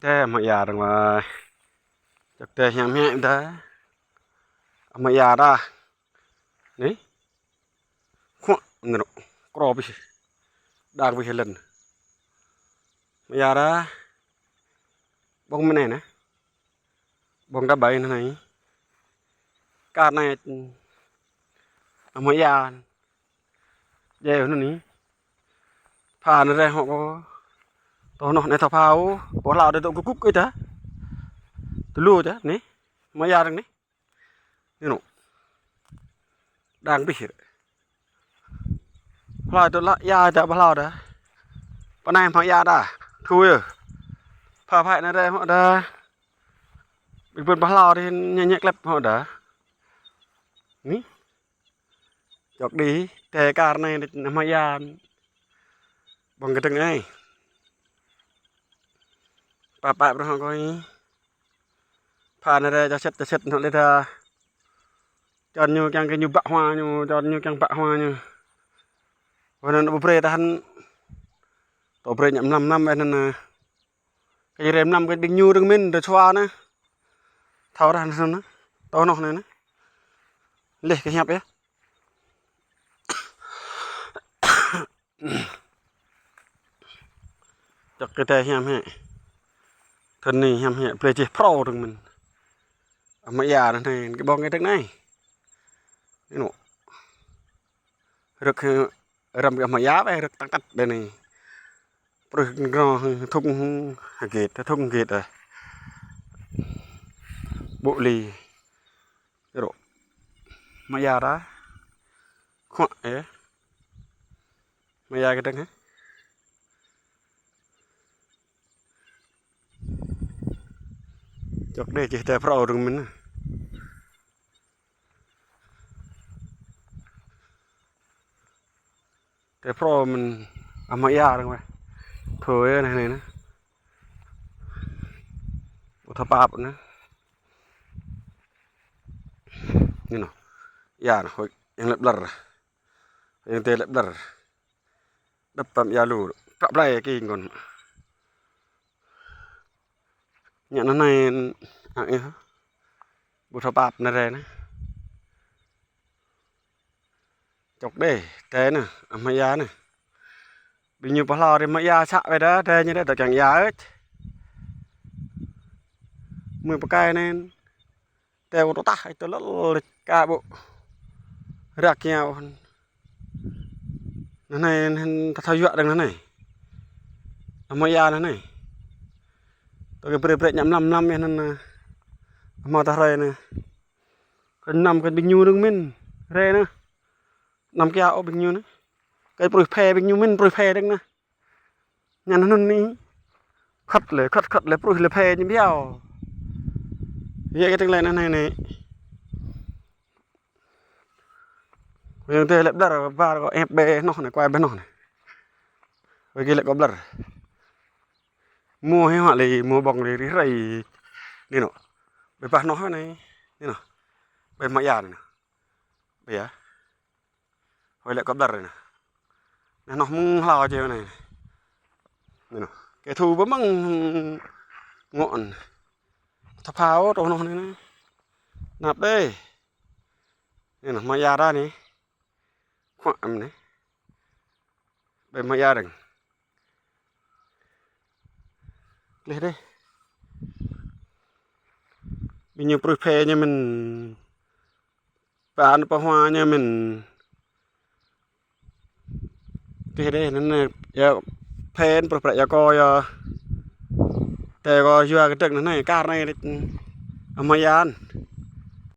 Teh mak ya dang wah. Cak teh yang mek dah. Mak ya dah. Ni. Khuak nero. Kro bi. Dag bi helen. Mak ya dah. Bong mana na? Bong dah bai na nai. Ka nai mak ya. Deu nu ni. Pha na re ho ko. To no ne tha phao. Bo lao de to kuk cái ta. Tulu ta ni. Mak ya dang ni. Ni no. Đang bi. Phao to la ya ta ba lao da. Pa nai mak ya da. Thui. Pha phai na re ho da. Bi pun ba lao đi nhẹ klep ho da. Ni. Chok đi. Te kar này mak ya. Bong cái teng ai. Pa bro ko ni. Pha na re cho set nó le da. Chon nyu kang cái nyu bak hoa nyu, chon nyu kang bak hoa nyu.วันนั้นบ่เปรตหันตัวเปรยำนำไว้นั่นน่ะไอ้เรมนำก็บิงยูรึงมินเดชวานะเท่านั้นซั่นนะตอนอกนั่นนะเละก็ยับเอ้จักกะแตยามให้ทันนี่ยามให้เปรจิพรอรึงมันอามายานั่นนี่ก็บอกไงตักไหนนี่หนูรึกrầm cái mà giá về được tăng tắt đây này, rồi thùng gệt rồi, bộ lì, rồi, mà giá đó, khoa ấy, mà giá cái đằng ấy, chọc đây chỉ để pro rừng mình. Cái pro mình mak ya dang weh. Thôi này nè. Bộ thập áp nữa. Ni no. Ya no, yang lep ler. Yang te lep ler. Đập tầm ya lu. Cặp lại cái còn. Nhận nó này ấy hả? Bộ thập áp này nè. Chọc đây, thế nè, mak ya nè. Bình như bao lâu thì mak ya xạ về đó, thế như thế chẳng ya hết. Mười cái nên teo to ta, to lol cả bộ. Rạc nhau. Nó này thay dọa đằng này. Mak ya này. Tôi cái bere nhắm năm nên mà ta rồi nè. Cái năm cái bình như đừng min, re nè. Năm kia ở bình như nữa, cái bồi phê bình như mình bồi phê đấy nè, nhà nó ní, khất lệ bồi lệ phê như béo, vậy cái tiếng này này, bây giờ tôi lệ đờ và có ép bê nó này quay bên nó này, vậy cái lệ có đờ, mua hay họ lì mua bông lì rí rầy, đi nọ, bây giờ nó này, đi nọ, bây mak ya này, bây giờ hồi lại có đợt rồi nè, nó mung lao chơi này, nè, cái thu bấm bằng ngọn, tháp pháo đồ nó này, nạp đây, nè nó mak ya ra này, khoạm này, bây mak ya đừng, lên đây, bây giờ prepare nha mình, bán hoa nha mình. Cái đây nên là penประยากรแต่ก็อยู่cáiตึกนั้นไงการnày อามายาน